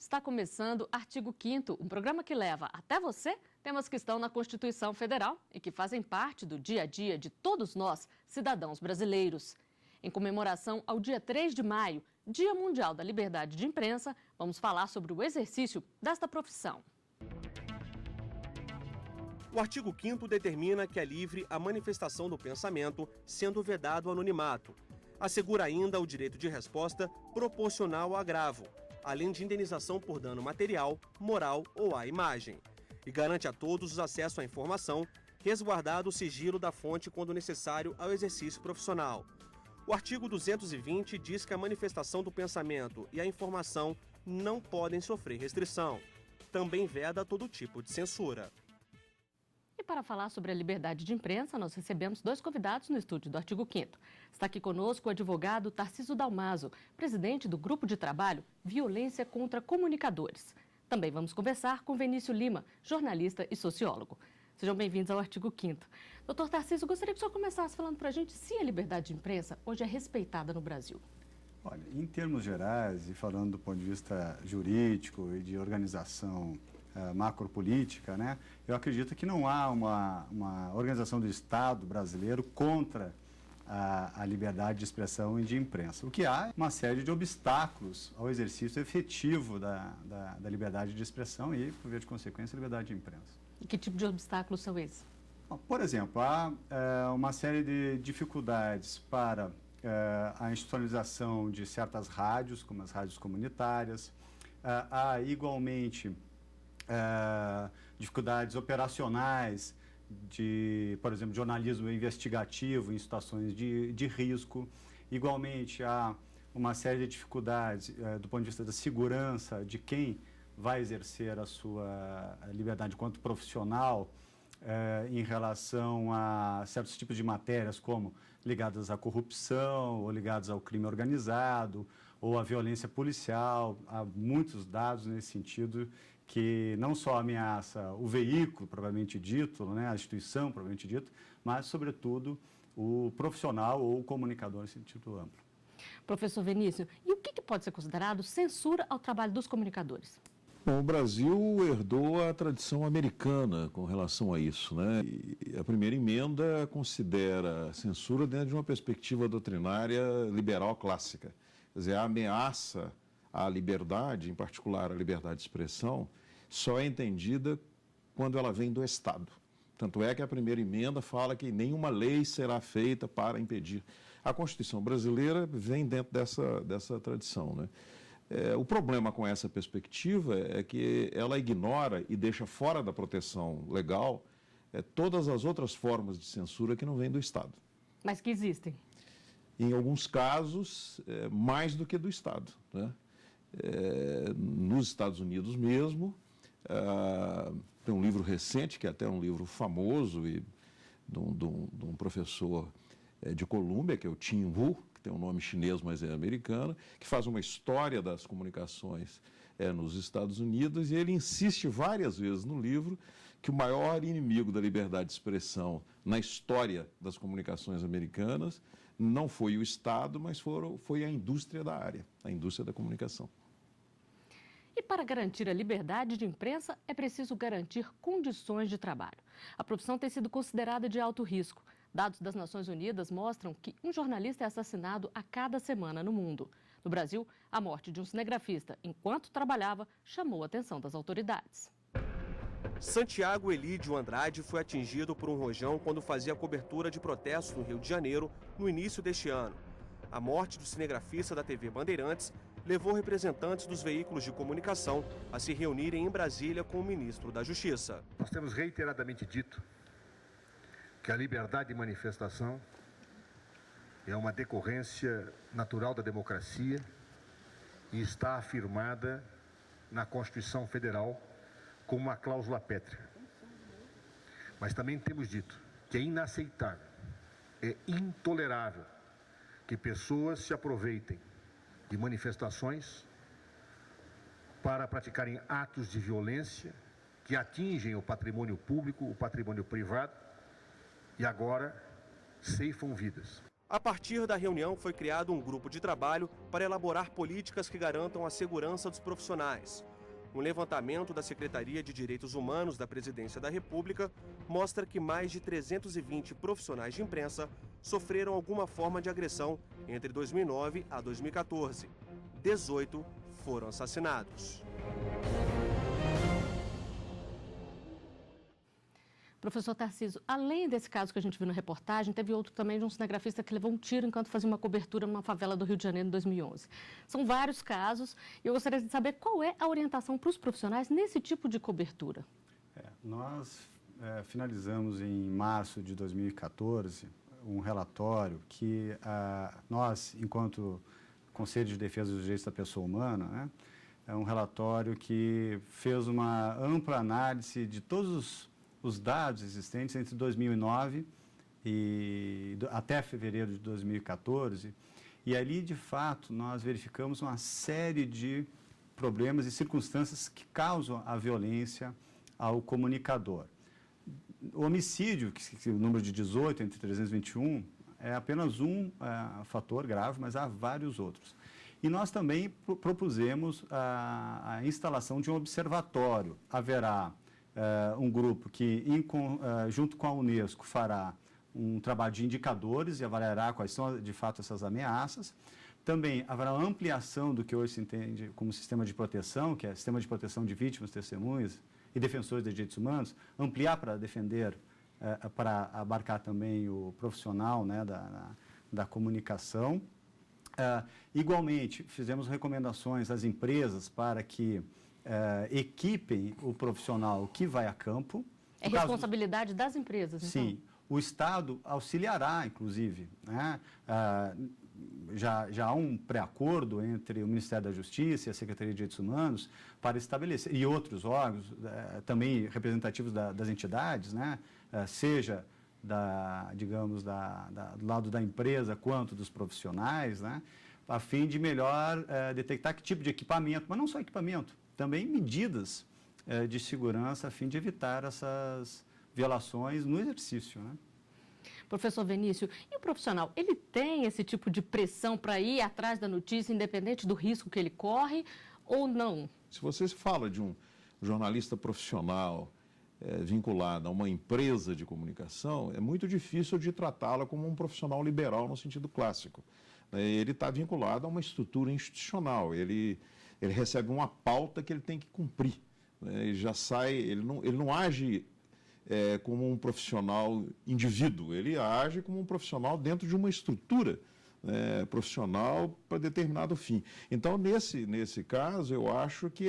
Está começando Artigo 5º, um programa que leva até você temas que estão na Constituição Federal e que fazem parte do dia a dia de todos nós, cidadãos brasileiros. Em comemoração ao dia 3 de maio, Dia Mundial da Liberdade de Imprensa, vamos falar sobre o exercício desta profissão. O artigo 5º determina que é livre a manifestação do pensamento, sendo vedado o anonimato. Assegura ainda o direito de resposta proporcional ao agravo, além de indenização por dano material, moral ou à imagem. E garante a todos o acesso à informação, resguardado o sigilo da fonte quando necessário ao exercício profissional. O artigo 220 diz que a manifestação do pensamento e a informação não podem sofrer restrição. Também veda todo tipo de censura. E para falar sobre a liberdade de imprensa, nós recebemos dois convidados no estúdio do Artigo 5º. Está aqui conosco o advogado Tarcísio Dalmaso, presidente do Grupo de Trabalho Violência contra Comunicadores. Também vamos conversar com Vinícius Lima, jornalista e sociólogo. Sejam bem-vindos ao Artigo 5º. Doutor Tarcísio, gostaria que o senhor começasse falando para a gente se a liberdade de imprensa hoje é respeitada no Brasil. Olha, em termos gerais, e falando do ponto de vista jurídico e de organização macropolítica, né, eu acredito que não há uma organização do Estado brasileiro contra a liberdade de expressão e de imprensa. O que há é uma série de obstáculos ao exercício efetivo da liberdade de expressão e, por via de consequência, a liberdade de imprensa. E que tipo de obstáculos são esses? Por exemplo, há uma série de dificuldades para a institucionalização de certas rádios, como as rádios comunitárias. Há, igualmente, dificuldades operacionais de, por exemplo, jornalismo investigativo em situações de risco. Igualmente, há uma série de dificuldades do ponto de vista da segurança de quem vai exercer a sua liberdade enquanto profissional em relação a certos tipos de matérias, como ligadas à corrupção, ou ligadas ao crime organizado, ou à violência policial. Há muitos dados nesse sentido que não só ameaça o veículo, propriamente dito, né, a instituição, propriamente dito, mas, sobretudo, o profissional ou o comunicador em sentido amplo. Professor Vinícius, e o que pode ser considerado censura ao trabalho dos comunicadores? Bom, o Brasil herdou a tradição americana com relação a isso, né? E a primeira emenda considera a censura dentro de uma perspectiva doutrinária liberal clássica. Quer dizer, a ameaça à liberdade, em particular a liberdade de expressão, só é entendida quando ela vem do Estado. Tanto é que a primeira emenda fala que nenhuma lei será feita para impedir. A Constituição brasileira vem dentro dessa tradição, né? O problema com essa perspectiva é que ela ignora e deixa fora da proteção legal todas as outras formas de censura que não vêm do Estado. Mas que existem? Em alguns casos, mais do que do Estado, né? Nos Estados Unidos mesmo, tem um livro recente, que é até um livro famoso, e de um professor de Colômbia, que é o Tim Wu, que tem um nome chinês, mas é americano, que faz uma história das comunicações nos Estados Unidos, e ele insiste várias vezes no livro que o maior inimigo da liberdade de expressão na história das comunicações americanas não foi o Estado, mas foi a indústria da área, a indústria da comunicação. E para garantir a liberdade de imprensa, é preciso garantir condições de trabalho. A profissão tem sido considerada de alto risco. Dados das Nações Unidas mostram que um jornalista é assassinado a cada semana no mundo. No Brasil, a morte de um cinegrafista enquanto trabalhava chamou a atenção das autoridades. Santiago Elídio Andrade foi atingido por um rojão quando fazia cobertura de protestos no Rio de Janeiro no início deste ano. A morte do cinegrafista da TV Bandeirantes levou representantes dos veículos de comunicação a se reunirem em Brasília com o ministro da Justiça. Nós temos reiteradamente dito que a liberdade de manifestação é uma decorrência natural da democracia e está afirmada na Constituição Federal como uma cláusula pétrea. Mas também temos dito que é inaceitável, é intolerável que pessoas se aproveitem de manifestações para praticarem atos de violência que atingem o patrimônio público, o patrimônio privado e agora ceifam vidas. A partir da reunião foi criado um grupo de trabalho para elaborar políticas que garantam a segurança dos profissionais. Um levantamento da Secretaria de Direitos Humanos da Presidência da República mostra que mais de 320 profissionais de imprensa sofreram alguma forma de agressão entre 2009 a 2014. 18 foram assassinados. Professor Tarcísio, além desse caso que a gente viu na reportagem, teve outro também de um cinegrafista que levou um tiro enquanto fazia uma cobertura numa favela do Rio de Janeiro em 2011. São vários casos e eu gostaria de saber qual é a orientação para os profissionais nesse tipo de cobertura. Nós finalizamos em março de 2014 um relatório que nós, enquanto Conselho de Defesa dos Direitos da Pessoa Humana, né, é um relatório que fez uma ampla análise de todos os dados existentes entre 2009 e até fevereiro de 2014, e ali, de fato, nós verificamos uma série de problemas e circunstâncias que causam a violência ao comunicador. O homicídio, que o número de 18 entre 321, é apenas um fator grave, mas há vários outros. E nós também propusemos a instalação de um observatório. Haverá um grupo que, junto com a Unesco, fará um trabalho de indicadores e avaliará quais são, de fato, essas ameaças. Também haverá uma ampliação do que hoje se entende como sistema de proteção, que é sistema de proteção de vítimas, testemunhas e defensores de direitos humanos, ampliar para defender, para abarcar também o profissional, né, da comunicação. Igualmente, fizemos recomendações às empresas para que equipem o profissional que vai a campo. É responsabilidade das empresas, então? Sim. O Estado auxiliará, inclusive, né? Já há um pré-acordo entre o Ministério da Justiça e a Secretaria de Direitos Humanos para estabelecer, e outros órgãos, também representativos das entidades, né? Seja digamos, do lado da empresa quanto dos profissionais, né? A fim de melhor detectar que tipo de equipamento, mas não só equipamento, também medidas de segurança a fim de evitar essas violações no exercício, né? Professor Vinícius, e o profissional, ele tem esse tipo de pressão para ir atrás da notícia, independente do risco que ele corre, ou não? Se você fala de um jornalista profissional vinculado a uma empresa de comunicação, é muito difícil de tratá-la como um profissional liberal no sentido clássico. Ele está vinculado a uma estrutura institucional, ele recebe uma pauta que ele tem que cumprir. Ele já sai, ele não age como um profissional indivíduo, ele age como um profissional dentro de uma estrutura profissional para determinado fim. Então, nesse caso, eu acho que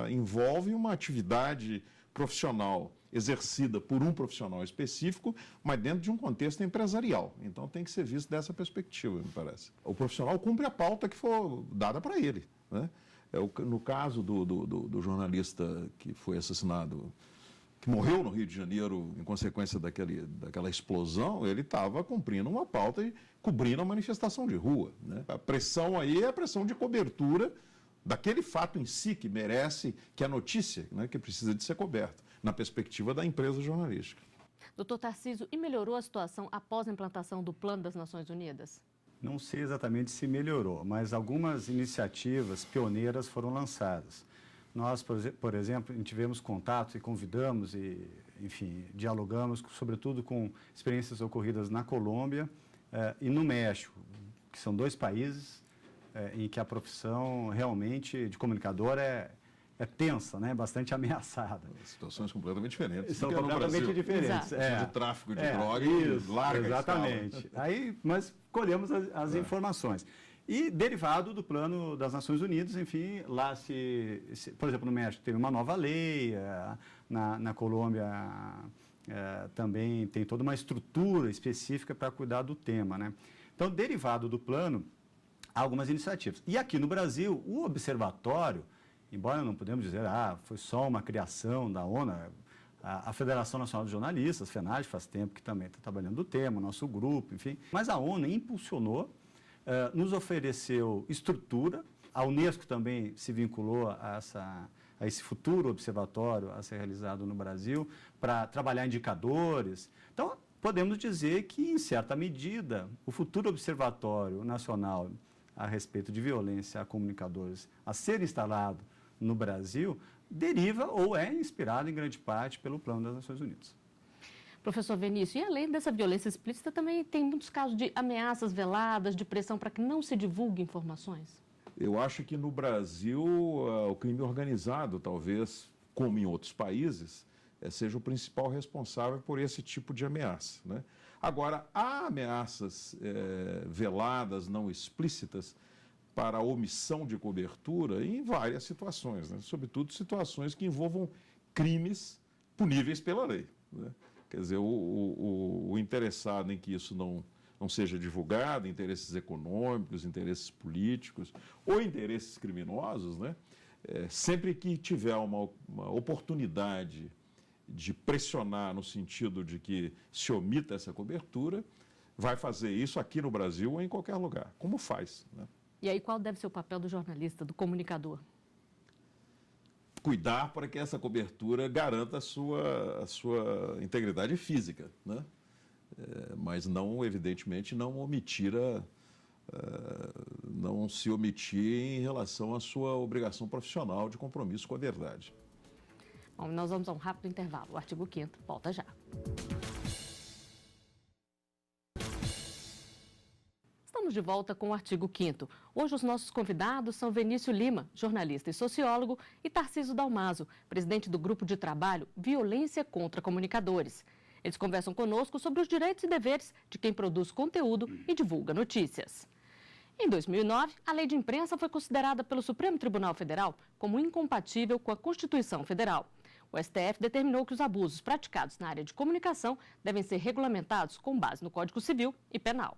envolve uma atividade profissional exercida por um profissional específico, mas dentro de um contexto empresarial. Então, tem que ser visto dessa perspectiva, me parece. O profissional cumpre a pauta que for dada para ele, né? No caso do jornalista que foi assassinado, que morreu no Rio de Janeiro em consequência daquela explosão, ele estava cumprindo uma pauta e cobrindo a manifestação de rua, né? A pressão aí é a pressão de cobertura daquele fato em si que merece, que é a notícia, né, que precisa de ser coberta, na perspectiva da empresa jornalística. Doutor Tarcísio, e melhorou a situação após a implantação do Plano das Nações Unidas? Não sei exatamente se melhorou, mas algumas iniciativas pioneiras foram lançadas. Nós, por exemplo, tivemos contato e convidamos e, enfim, dialogamos, sobretudo com experiências ocorridas na Colômbia e no México, que são dois países em que a profissão realmente de comunicador é tensa, né? Bastante ameaçada. Situações completamente diferentes. São completamente diferentes. De tráfico de droga e larga exatamente. Escala. Mas colhemos as informações. E derivado do Plano das Nações Unidas, enfim, lá por exemplo, no México teve uma nova lei, na Colômbia também tem toda uma estrutura específica para cuidar do tema, né? Então, derivado do plano, há algumas iniciativas. E aqui no Brasil, o observatório, embora não podemos dizer, foi só uma criação da ONU, a Federação Nacional de Jornalistas, FENAJ, faz tempo que também está trabalhando o tema, o nosso grupo, enfim. Mas a ONU impulsionou, nos ofereceu estrutura, a Unesco também se vinculou a esse futuro observatório a ser realizado no Brasil, para trabalhar indicadores. Então, podemos dizer que, em certa medida, o futuro observatório nacional a respeito de violência a comunicadores a ser instalado no Brasil deriva ou é inspirado em grande parte pelo Plano das Nações Unidas. Professor Vinícius, e além dessa violência explícita, também tem muitos casos de ameaças veladas, de pressão para que não se divulgue informações? Eu acho que no Brasil o crime organizado, talvez, como em outros países, seja o principal responsável por esse tipo de ameaça, né? Agora, há ameaças veladas, não explícitas, para a omissão de cobertura em várias situações, né? Sobretudo situações que envolvam crimes puníveis pela lei, né? Quer dizer, o interessado em que isso não seja divulgado, interesses econômicos, interesses políticos ou interesses criminosos, né? Sempre que tiver uma oportunidade de pressionar no sentido de que se omita essa cobertura, vai fazer isso aqui no Brasil ou em qualquer lugar, como faz, né? E aí qual deve ser o papel do jornalista, do comunicador? Cuidar para que essa cobertura garanta a sua integridade física, né? Mas não, evidentemente, não se omitir em relação à sua obrigação profissional de compromisso com a verdade. Bom, nós vamos a um rápido intervalo. O artigo 5º volta já. Estamos de volta com o artigo 5º. Hoje os nossos convidados são Vinícius Lima, jornalista e sociólogo, e Tarcísio Dalmaso, presidente do grupo de trabalho Violência contra Comunicadores. Eles conversam conosco sobre os direitos e deveres de quem produz conteúdo e divulga notícias. Em 2009, a lei de imprensa foi considerada pelo Supremo Tribunal Federal como incompatível com a Constituição Federal. O STF determinou que os abusos praticados na área de comunicação devem ser regulamentados com base no Código Civil e Penal.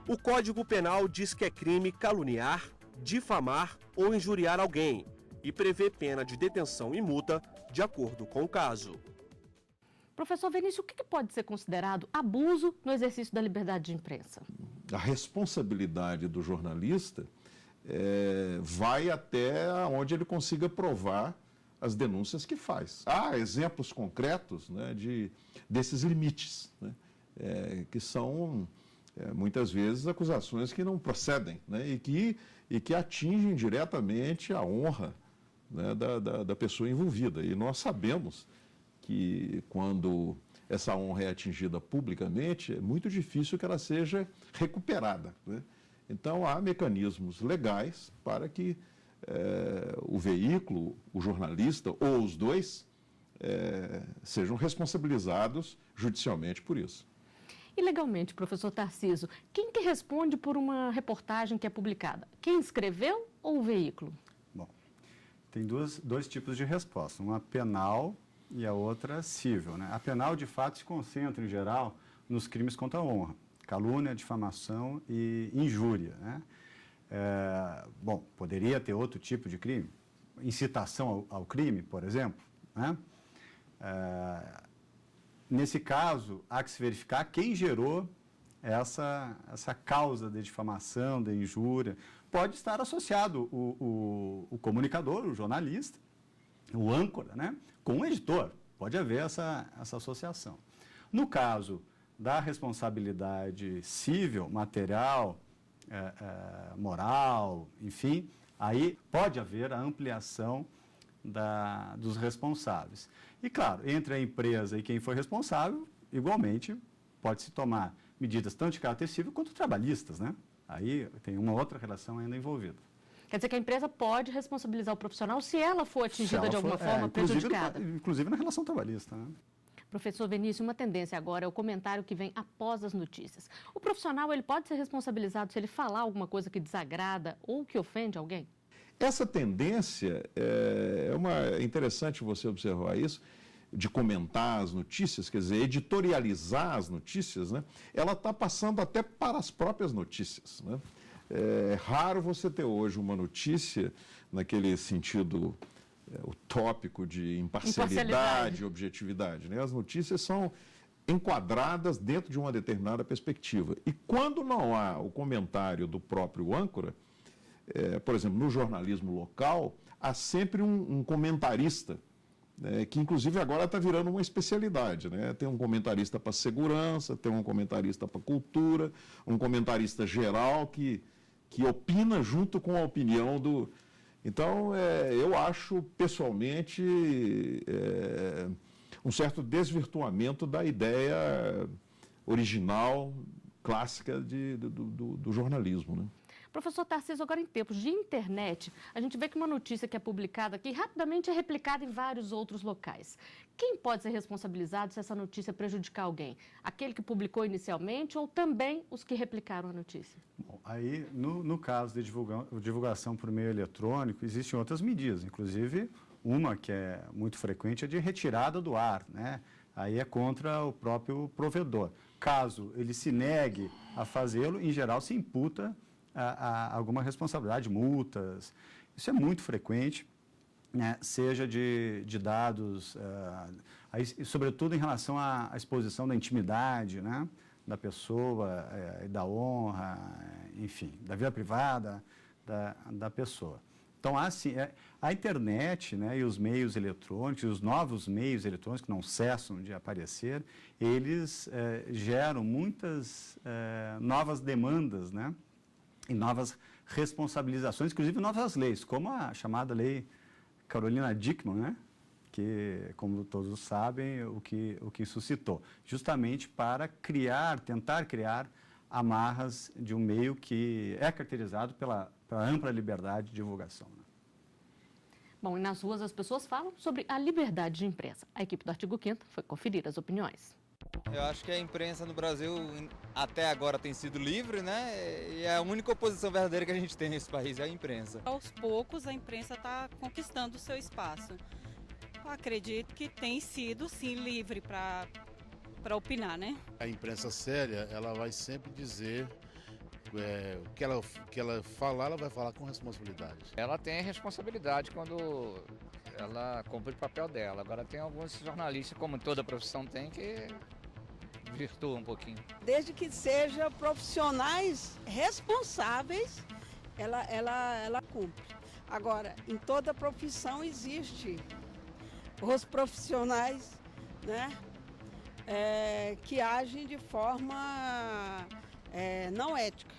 O Código Penal diz que é crime caluniar, difamar ou injuriar alguém e prevê pena de detenção e multa de acordo com o caso. Professor Vinícius, o que pode ser considerado abuso no exercício da liberdade de imprensa? A responsabilidade do jornalista vai até onde ele consiga provar as denúncias que faz. Há exemplos concretos, né, desses limites, né, que são, muitas vezes, acusações que não procedem, né, e que atingem diretamente a honra, né, da pessoa envolvida. E nós sabemos que quando essa honra é atingida publicamente, é muito difícil que ela seja recuperada, né? Então, há mecanismos legais para que o veículo, o jornalista ou os dois sejam responsabilizados judicialmente por isso. E legalmente, professor Tarcísio, quem que responde por uma reportagem que é publicada? Quem escreveu ou o veículo? Bom, tem dois tipos de resposta, uma penal e a outra civil, né? A penal, de fato, se concentra, em geral, nos crimes contra a honra. Calúnia, difamação e injúria, né? Bom, poderia ter outro tipo de crime, incitação ao crime, por exemplo, né? Nesse caso, há que se verificar quem gerou essa causa de difamação, de injúria. Pode estar associado o comunicador, o jornalista, o âncora, né, com o editor. Pode haver essa associação. No caso da responsabilidade civil, material, moral, enfim, aí pode haver a ampliação dos responsáveis. E, claro, entre a empresa e quem foi responsável, igualmente, pode-se tomar medidas tanto de caráter civil quanto trabalhistas, né? Aí tem uma outra relação ainda envolvida. Quer dizer que a empresa pode responsabilizar o profissional se ela for atingida de alguma forma, prejudicada? Inclusive na relação trabalhista, né? Professor Vinícius, uma tendência agora é o comentário que vem após as notícias. O profissional, ele pode ser responsabilizado se ele falar alguma coisa que desagrada ou que ofende alguém? Essa tendência, é interessante você observar isso, de comentar as notícias, quer dizer, editorializar as notícias, né? Ela está passando até para as próprias notícias, né? É raro você ter hoje uma notícia naquele sentido utópico de imparcialidade e objetividade, né? As notícias são enquadradas dentro de uma determinada perspectiva. E quando não há o comentário do próprio âncora, por exemplo, no jornalismo local, há sempre um comentarista, né, que inclusive agora está virando uma especialidade, né? Tem um comentarista para segurança, tem um comentarista para cultura, um comentarista geral que que opina junto com a opinião do... Então, eu acho, pessoalmente, um certo desvirtuamento da ideia original, clássica do jornalismo, né? Professor Tarcísio, agora em tempos de internet, a gente vê que uma notícia que é publicada aqui rapidamente é replicada em vários outros locais. Quem pode ser responsabilizado se essa notícia prejudicar alguém? Aquele que publicou inicialmente ou também os que replicaram a notícia? Bom, aí, no caso de divulgação por meio eletrônico, existem outras medidas, inclusive uma que é muito frequente é de retirada do ar, né? Aí é contra o próprio provedor. Caso ele se negue a fazê-lo, em geral se imputa a alguma responsabilidade, multas. Isso é muito frequente, né? Seja de dados, sobretudo em relação à exposição da intimidade, né? Da pessoa, da honra, enfim, da vida privada da pessoa. Então, assim, a internet, né, e os meios eletrônicos, os novos meios eletrônicos que não cessam de aparecer, eles geram muitas novas demandas, né? E novas responsabilizações, inclusive novas leis, como a chamada lei Carolina Dickmann, né? Que, como todos sabem, o que suscitou, justamente para tentar criar amarras de um meio que é caracterizado pela ampla liberdade de divulgação, né? Bom, e nas ruas as pessoas falam sobre a liberdade de imprensa. A equipe do Artigo 5º foi conferir as opiniões. Eu acho que a imprensa no Brasil até agora tem sido livre, né? E a única oposição verdadeira que a gente tem nesse país é a imprensa. Aos poucos a imprensa está conquistando o seu espaço. Eu acredito que tem sido, sim, livre para opinar, né? A imprensa séria, ela vai sempre dizer o que ela falar, ela vai falar com responsabilidade. Ela tem responsabilidade quando ela cumpre o papel dela. Agora tem alguns jornalistas, como toda profissão tem, que virtuam um pouquinho. Desde que sejam profissionais responsáveis, ela cumpre. Agora, em toda profissão existe os profissionais, né, que agem de forma não ética.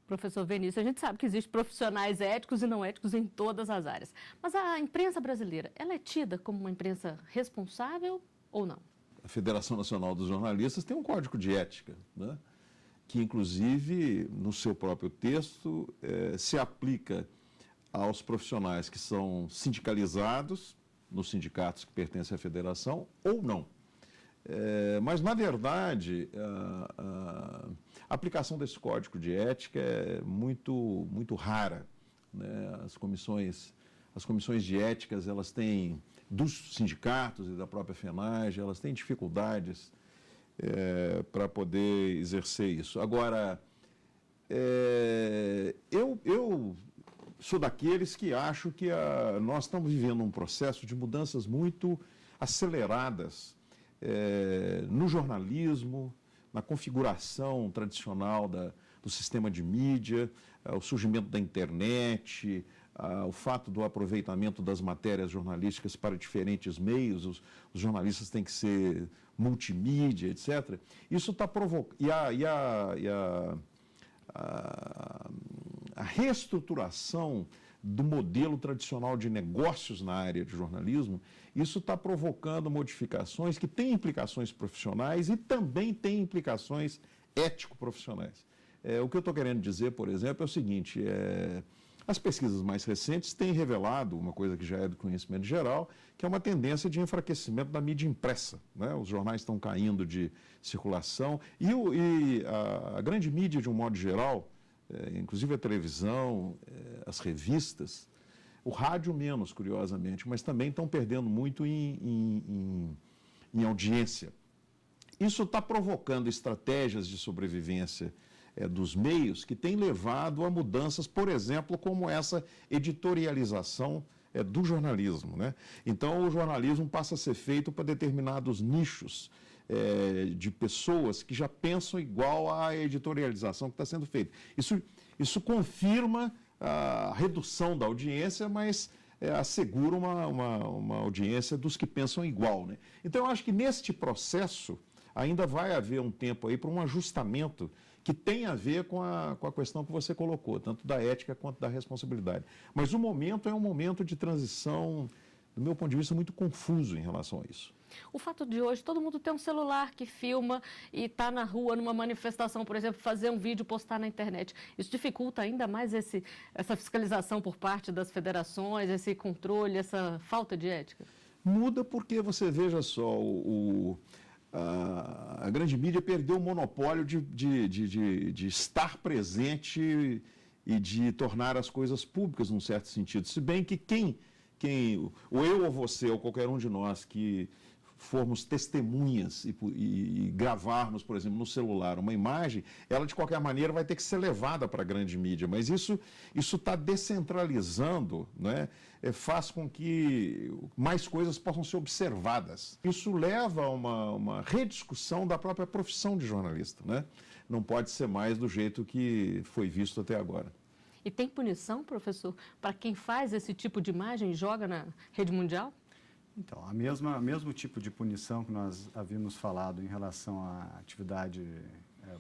Professor Vinícius, a gente sabe que existem profissionais éticos e não éticos em todas as áreas. Mas a imprensa brasileira, ela é tida como uma imprensa responsável ou não? A Federação Nacional dos Jornalistas tem um código de ética, né? Que, inclusive, no seu próprio texto, se aplica aos profissionais que são sindicalizados nos sindicatos que pertencem à federação ou não. Mas, na verdade, a aplicação desse código de ética é muito rara, né? As comissões de éticas, elas têm, dos sindicatos e da própria FENAGE, elas têm dificuldades para poder exercer isso. Agora, eu sou daqueles que acho que nós estamos vivendo um processo de mudanças muito aceleradas no jornalismo, na configuração tradicional do sistema de mídia, o surgimento da internet, o fato do aproveitamento das matérias jornalísticas para diferentes meios, os jornalistas têm que ser multimídia, etc. Isso está provocando... A reestruturação do modelo tradicional de negócios na área de jornalismo, isso está provocando modificações que têm implicações profissionais e também têm implicações ético-profissionais. O que eu estou querendo dizer, por exemplo, é o seguinte: as pesquisas mais recentes têm revelado uma coisa que já é do conhecimento geral, que é uma tendência de enfraquecimento da mídia impressa, né? Os jornais estão caindo de circulação e a grande mídia, de um modo geral, inclusive a televisão, as revistas, o rádio menos, curiosamente, mas também estão perdendo muito em audiência. Isso está provocando estratégias de sobrevivência dos meios que têm levado a mudanças, por exemplo, como essa editorialização do jornalismo, né? Então, o jornalismo passa a ser feito para determinados nichos de pessoas que já pensam igual à editorialização que está sendo feita. Isso confirma a redução da audiência, mas assegura uma audiência dos que pensam igual, né? Então, eu acho que neste processo ainda vai haver um tempo aí para um ajustamento que tem a ver com a questão que você colocou, tanto da ética quanto da responsabilidade. Mas o momento é um momento de transição, do meu ponto de vista, muito confuso em relação a isso. O fato de hoje todo mundo ter um celular que filma e está na rua, numa manifestação, por exemplo, fazer um vídeo e postar na internet, isso dificulta ainda mais essa fiscalização por parte das federações, esse controle, essa falta de ética? Muda porque você veja só, a grande mídia perdeu o monopólio de estar presente e de tornar as coisas públicas num certo sentido. Se bem que ou eu ou você ou qualquer um de nós que formos testemunhas e gravarmos, por exemplo, no celular uma imagem, ela de qualquer maneira vai ter que ser levada para a grande mídia. Mas isso está descentralizando, né? Faz com que mais coisas possam ser observadas. Isso leva a uma rediscussão da própria profissão de jornalista, né? Não pode ser mais do jeito que foi visto até agora. E tem punição, professor, para quem faz esse tipo de imagem e joga na rede mundial? Então, mesmo tipo de punição que nós havíamos falado em relação à atividade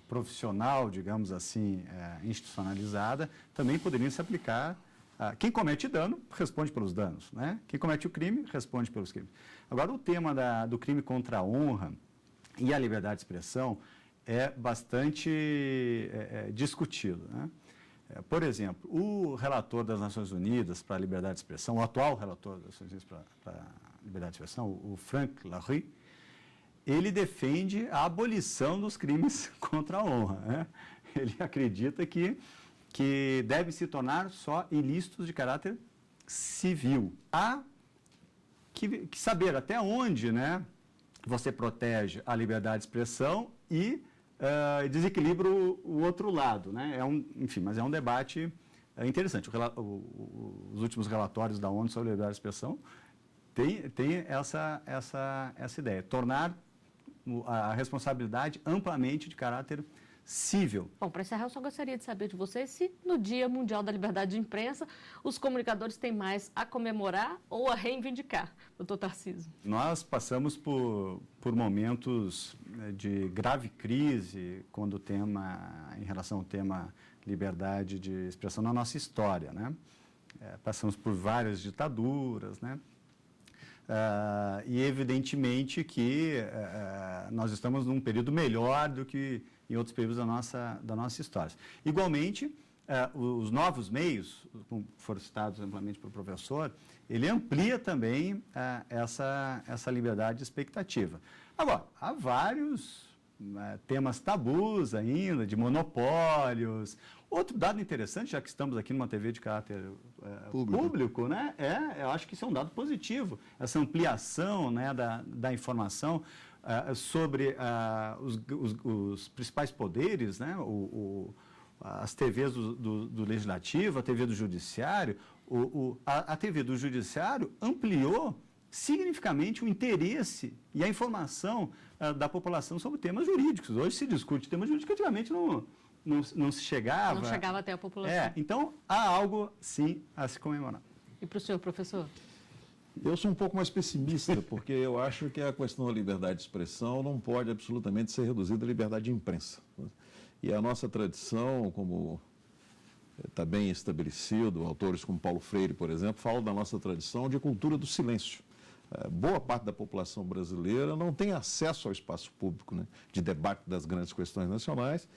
profissional, digamos assim, institucionalizada, também poderia se aplicar a quem comete dano, responde pelos danos, né? Quem comete o crime, responde pelos crimes. Agora, o tema do crime contra a honra e a liberdade de expressão é bastante discutido, né? Por exemplo, o relator das Nações Unidas para a Liberdade de Expressão, o atual relator das Nações Unidas para a Liberdade de Expressão, o Frank Lahry, ele defende a abolição dos crimes contra a honra, né? Ele acredita que devem se tornar só ilícitos de caráter civil. Há que saber até onde, né, você protege a liberdade de expressão e desequilibra o outro lado, né? Mas é um debate interessante. Os últimos relatórios da ONU sobre a liberdade de expressão têm essa ideia, tornar a responsabilidade amplamente de caráter cível. Bom, para encerrar, eu só gostaria de saber de vocês se no Dia Mundial da Liberdade de Imprensa os comunicadores têm mais a comemorar ou a reivindicar, doutor Tarcísio. Nós passamos por momentos de grave crise em relação ao tema liberdade de expressão na nossa história, né? Passamos por várias ditaduras, né? E evidentemente que nós estamos num período melhor do que em outros períodos da nossa história. Igualmente, os novos meios, como foram citados amplamente pelo professor, ele amplia também essa liberdade de expectativa. Agora, há vários temas tabus ainda, de monopólios. Outro dado interessante, já que estamos aqui numa TV de caráter público, né? Eu acho que isso é um dado positivo, essa ampliação, né, da informação sobre os principais poderes, né? As TVs do Legislativo, a TV do Judiciário. A TV do Judiciário ampliou significativamente o interesse e a informação da população sobre temas jurídicos. Hoje se discute temas jurídicos, antigamente não se chegava. Não chegava até a população. Então, há algo, sim, a se comemorar. E para o senhor, professor? Eu sou um pouco mais pessimista, porque eu acho que a questão da liberdade de expressão não pode absolutamente ser reduzida à liberdade de imprensa. E a nossa tradição, como está bem estabelecido, autores como Paulo Freire, por exemplo, falam da nossa tradição de cultura do silêncio. Boa parte da população brasileira não tem acesso ao espaço público, né, de debate das grandes questões nacionais,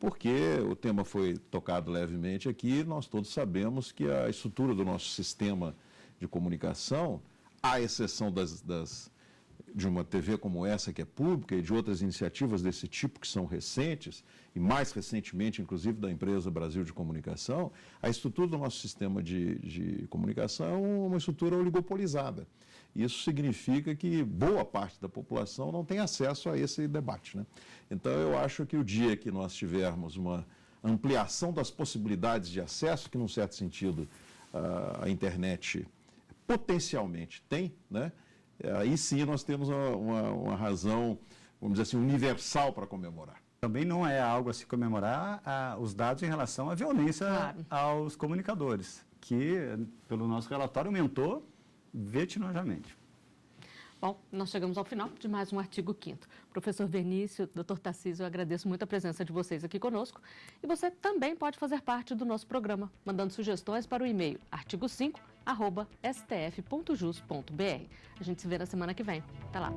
porque o tema foi tocado levemente aqui, nós todos sabemos que a estrutura do nosso sistema de comunicação, à exceção de uma TV como essa, que é pública, e de outras iniciativas desse tipo que são recentes, e mais recentemente, inclusive, da empresa Brasil de Comunicação, a estrutura do nosso sistema de comunicação é uma estrutura oligopolizada. Isso significa que boa parte da população não tem acesso a esse debate, né? Então, eu acho que o dia que nós tivermos uma ampliação das possibilidades de acesso, que, num certo sentido, a internet potencialmente tem, né? Aí sim nós temos uma razão, vamos dizer assim, universal para comemorar. Também não é algo a se comemorar os dados em relação à violência aos comunicadores, que, pelo nosso relatório, aumentou vertiginosamente. Bom, nós chegamos ao final de mais um Artigo 5º. Professor Vernício, doutor Tarcísio, eu agradeço muito a presença de vocês aqui conosco. E você também pode fazer parte do nosso programa, mandando sugestões para o e-mail artigo5@stf.jus.br. A gente se vê na semana que vem. Até lá.